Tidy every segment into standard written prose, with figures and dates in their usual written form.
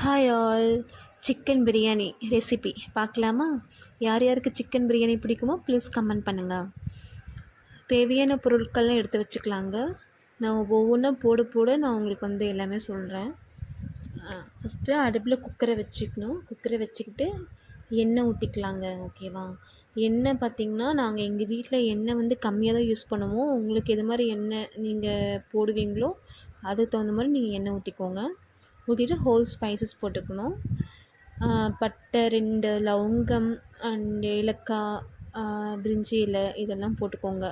Hi all. Chicken biryani recipe பார்க்கலாமா? யார் யாருக்கு சிக்கன் பிரியாணி பிடிக்குமோ ப்ளீஸ் கமெண்ட் பண்ணுங்கள். தேவையான பொருட்கள்லாம் எடுத்து வச்சுக்கலாங்க. நான் ஒவ்வொன்றா போட நான் உங்களுக்கு எல்லாமே சொல்கிறேன். ஃபஸ்ட்டு அடுப்பில் குக்கரை வச்சுக்கணும். குக்கரை வச்சுக்கிட்டு எண்ணெய் ஊற்றிக்கலாங்க. ஓகேவா? எண்ணெய் பார்த்திங்கன்னா நாங்கள் எங்கள் வீட்டில் எண்ணெய் கம்மியாக தான் யூஸ் பண்ணுவோம். உங்களுக்கு எது மாதிரி எண்ணெய் நீங்கள் போடுவீங்களோ அதுக்கு தகுந்த மாதிரி நீங்கள் எண்ணெய் ஊற்றிக்கோங்க. ஊற்றிட்டு ஹோல் ஸ்பைசஸ் போட்டுக்கணும். பட்டை 2 லவங்கம் அண்ட் ஏலக்காய், பிரிஞ்சி இலை இதெல்லாம் போட்டுக்கோங்க.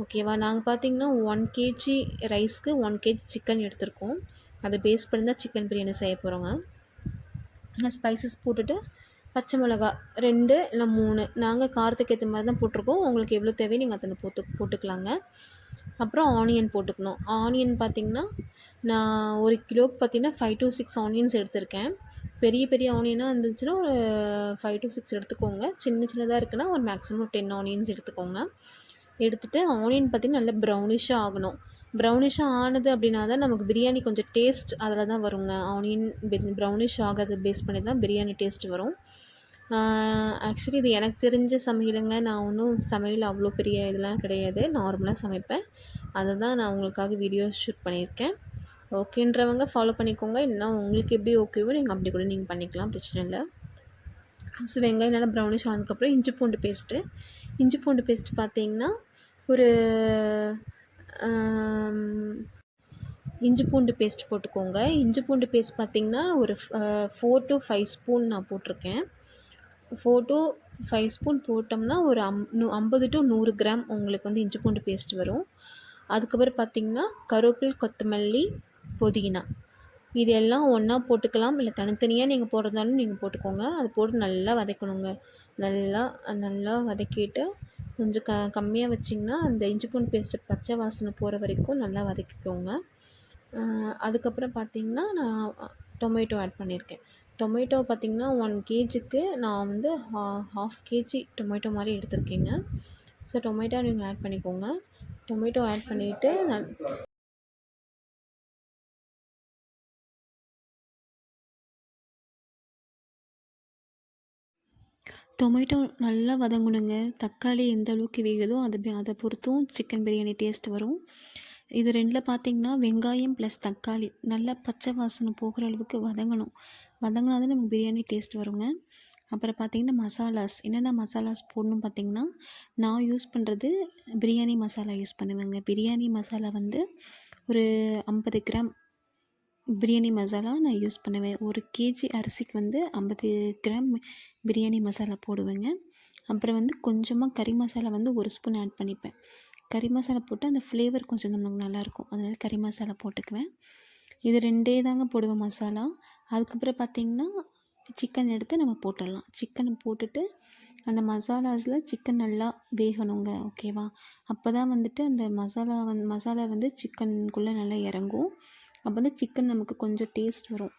ஓகேவா? நாங்கள் பார்த்திங்கன்னா 1 கேஜி ரைஸ்க்கு 1 கேஜி சிக்கன் எடுத்திருக்கோம். அதை பேஸ் பண்ணி தான் சிக்கன் பிரியாணி செய்ய போகிறோங்க. ஸ்பைசஸ் போட்டுட்டு பச்சை மிளகா 2 இல்லை 3 நாங்கள் காரத்துக்கு ஏற்ற மாதிரி தான் போட்டிருக்கோம். உங்களுக்கு எவ்வளோ தேவையோ நீங்கள் அத்தனை போட்டுக்கலாங்க. அப்புறம் ஆனியன் போட்டுக்கணும். ஆனியன் பார்த்திங்கன்னா நான் 1 கிலோவுக்கு பார்த்திங்கன்னா 5 to 6 ஆனியன்ஸ் எடுத்திருக்கேன். பெரிய ஆனியனாக இருந்துச்சுன்னா ஒரு 5 to 6 எடுத்துக்கோங்க. சின்னதாக இருக்குன்னா ஒரு மேக்ஸிமம் 10 ஆனியன்ஸ் எடுத்துக்கோங்க. எடுத்துகிட்டு ஆனியன் பார்த்திங்கன்னா நல்லா ப்ரௌனிஷாக ஆகணும். ப்ரௌனிஷாக ஆனது அப்படின்னா தான் நமக்கு பிரியாணி கொஞ்சம் டேஸ்ட் அதில் தான் வருங்க. ஆனியன் ப்ரௌனிஷ் ஆகிறத பேஸ் பண்ணி தான் பிரியாணி டேஸ்ட் வரும். ஆக்சுவலி இது எனக்கு தெரிஞ்ச சமையலுங்க. நான் ஒன்றும் சமையல் அவ்வளோ பெரிய இதெல்லாம் கிடையாது. நார்மலாக சமைப்பேன். அதை தான் நான் உங்களுக்காக வீடியோ ஷூட் பண்ணியிருக்கேன். ஓகேன்றவங்க ஃபாலோ பண்ணிக்கோங்க. இல்லைனா உங்களுக்கு எப்படி ஓகேவோ நீங்கள் அப்படி கூட நீங்கள் பண்ணிக்கலாம், பிரச்சனை இல்லை. ஸோ வெங்காயம் நல்லா ப்ரௌனிஷ் ஆனதுக்கப்புறம் இஞ்சி பூண்டு பேஸ்ட்டு பார்த்தீங்கன்னா ஒரு இஞ்சி பூண்டு பேஸ்ட் போட்டுக்கோங்க. இஞ்சி பூண்டு பேஸ்ட் பார்த்திங்கன்னா ஒரு 4 to 5 ஸ்பூன் நான் போட்டிருக்கேன். 4 to 5 ஸ்பூன் போட்டோம்னா ஒரு 50 to 100 கிராம் உங்களுக்கு இஞ்சி பூண்டு பேஸ்ட் வரும். அதுக்கப்புறம் பார்த்திங்கன்னா கருவேப்பிலை, கொத்தமல்லி, புதினா இது எல்லாம் ஒன்றா போட்டுக்கலாம். இல்லை தனித்தனியாக நீங்கள் போடுறதாலும் நீங்கள் போட்டுக்கோங்க. அது போட்டு நல்லா வதக்கணுங்க. நல்லா வதக்கிட்டு கொஞ்சம் கம்மியாக வச்சிங்கன்னா அந்த இஞ்சி பூண்டு பேஸ்ட்டு பச்சை வாசனை போகிற வரைக்கும் நல்லா வதக்கிக்கோங்க. அதுக்கப்புறம் பார்த்திங்கன்னா நான் டொமேட்டோ ஆட் பண்ணியிருக்கேன். டொமேட்டோ பார்த்திங்கன்னா 1 கேஜிக்கு நான் 1/2 கேஜி டொமேட்டோ மாதிரி எடுத்திருக்கேங்க. ஸோ டொமேட்டோ நீங்கள் ஆட் பண்ணிக்கோங்க. டொமேட்டோ ஆட் பண்ணிவிட்டு டொமேட்டோ நல்லா வதங்கணுங்க. தக்காளி எந்த அளவுக்கு வேகுதோ அதை பொறுத்தும் சிக்கன் பிரியாணி டேஸ்ட் வரும். இது 2ல் பார்த்திங்கன்னா வெங்காயம் ப்ளஸ் தக்காளி நல்லா பச்சை வாசனை போகிற அளவுக்கு வதங்கணும். வதங்கினா தான் நமக்கு பிரியாணி டேஸ்ட் வருங்க. அப்புறம் பார்த்திங்கன்னா மசாலாஸ் என்னென்ன மசாலாஸ் போடணும் பார்த்திங்கன்னா நான் யூஸ் பண்ணுறது பிரியாணி மசாலா யூஸ் பண்ணுவேங்க. பிரியாணி மசாலா ஒரு 50 கிராம் பிரியாணி மசாலா நான் யூஸ் பண்ணுவேன். 1 கேஜி அரிசிக்கு 50 கிராம் பிரியாணி மசாலா போடுவேங்க. அப்புறம் கொஞ்சமாக கறி மசாலா 1 ஸ்பூன் ஆட் பண்ணிப்பேன். கறி மசாலா போட்டு அந்த ஃப்ளேவர் கொஞ்சம் நமக்கு நல்லாயிருக்கும். அதனால் கறி மசாலா போட்டுக்குவேன். இது 2 தாங்க போடுவேன் மசாலா. அதுக்கப்புறம் பார்த்திங்கன்னா சிக்கன் எடுத்து நம்ம போட்டுடலாம். சிக்கனை போட்டுட்டு அந்த மசாலாஸில் சிக்கன் நல்லா வேகணுங்க. ஓகேவா? அப்போ தான் அந்த மசாலா சிக்கனுக்குள்ளே நல்லா இறங்கும். அப்போ சிக்கன் நமக்கு கொஞ்சம் டேஸ்ட் வரும்.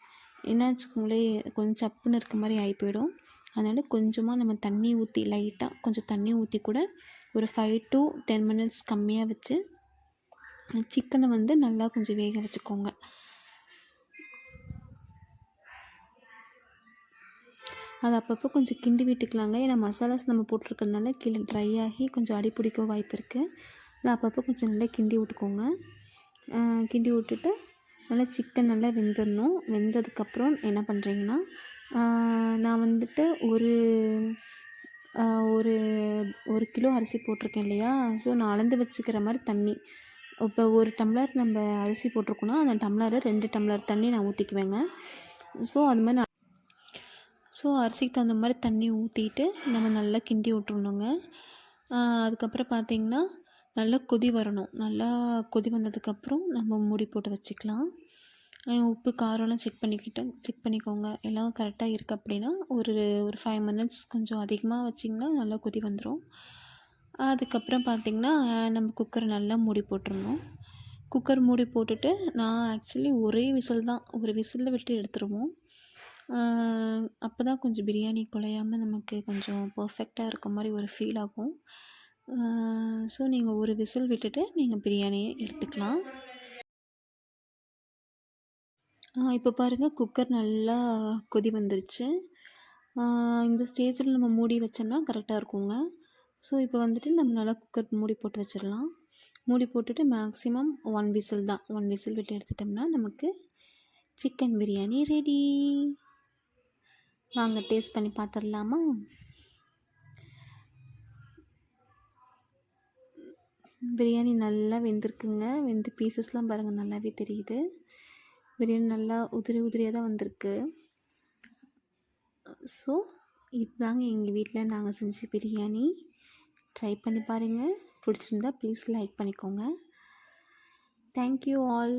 என்ன வச்சுக்கோங்களேன், கொஞ்சம் சப்புன்னு இருக்க மாதிரி ஆகி போயிடும். அதனால் கொஞ்சமாக நம்ம தண்ணி ஊற்றி லைட்டாக கொஞ்சம் தண்ணி ஊற்றி கூட ஒரு 5 to 10 மினிட்ஸ் கம்மியாக வச்சு சிக்கனை நல்லா கொஞ்சம் வேக வச்சுக்கோங்க. அது அப்பப்போ கொஞ்சம் கிண்டி விட்டுக்கலாங்க. ஏன்னா மசாலாஸ் நம்ம போட்டிருக்கிறதுனால கீழே ட்ரை ஆகி கொஞ்சம் அடி பிடிக்க வாய்ப்பு இருக்குது. இல்லை அப்பப்போ கொஞ்சம் நல்லா கிண்டி விட்டுக்கோங்க. கிண்டி விட்டுட்டு நல்லா சிக்கன் நல்லா வெந்துடணும். வெந்ததுக்கப்புறம் என்ன பண்ணுறீங்கன்னா நான் ஒரு ஒரு கிலோ அரிசி போட்டிருக்கேன் இல்லையா? ஸோ நான் அளந்து வச்சுக்கிற மாதிரி தண்ணி, இப்போ 1 டம்ளர் நம்ம அரிசி போட்டிருக்கோன்னா அந்த டம்ளரை 2 டம்ளர் தண்ணி நான் ஊற்றிக்குவேங்க. ஸோ அது மாதிரி அரிசிக்கு தகுந்த மாதிரி தண்ணி ஊற்றிட்டு நம்ம நல்லா கிண்டி விட்டுறணுங்க. அதுக்கப்புறம் பார்த்திங்கன்னா நல்லா கொதி வரணும். நல்லா கொதி வந்ததுக்கப்புறம் நம்ம மூடி போட்டு வச்சுக்கலாம். உப்பு காரம்லாம் செக் பண்ணிக்கோங்க. எல்லாம் கரெக்டாக இருக்குது அப்படின்னா ஒரு 5 மினிட்ஸ் கொஞ்சம் அதிகமாக வச்சிங்கன்னா நல்லா கொதி வந்துடும். அதுக்கப்புறம் பார்த்திங்கன்னா நம்ம குக்கரை நல்லா மூடி போட்டுடணும். குக்கர் மூடி போட்டுட்டு நான் ஆக்சுவலி ஒரே விசில் தான், ஒரு விசிலில் விட்டு எடுத்துருவோம். அப்போ தான் கொஞ்சம் பிரியாணி குழையாமல் நமக்கு கொஞ்சம் பர்ஃபெக்டாக இருக்க மாதிரி ஒரு ஃபீல் ஆகும். ஸோ நீங்கள் ஒரு விசில் விட்டுட்டு நீங்கள் பிரியாணியை எடுத்துக்கலாம். இப்போ பாருங்கள் குக்கர் நல்லா கொதி வந்துருச்சு. இந்த ஸ்டேஜில் நம்ம மூடி வச்சோம்னா கரெக்டாக இருக்குங்க. ஸோ இப்போ வந்துட்டு நம்ம நல்லா குக்கர் மூடி போட்டு வச்சிடலாம். மூடி போட்டுட்டு மேக்ஸிமம் 1 விசில் தான். 1 விசில் விட்டு எடுத்துட்டோம்னா நமக்கு சிக்கன் பிரியாணி ரெடி. வாங்க டேஸ்ட் பண்ணி பார்த்துடலாமா? பிரியாணி நல்லா வெந்திருக்குங்க. வெந்து பீசஸ்லாம் பாருங்கள் நல்லாவே தெரியுது. பிரியாணி நல்லா உதிரி உதிரியாக தான் வந்திருக்கு. ஸோ இதுதாங்க எங்கள் வீட்டில் நாங்கள் செஞ்ச பிரியாணி. ட்ரை பண்ணி பாருங்கள். பிடிச்சிருந்தா ப்ளீஸ் லைக் பண்ணிக்கோங்க. Thank you all.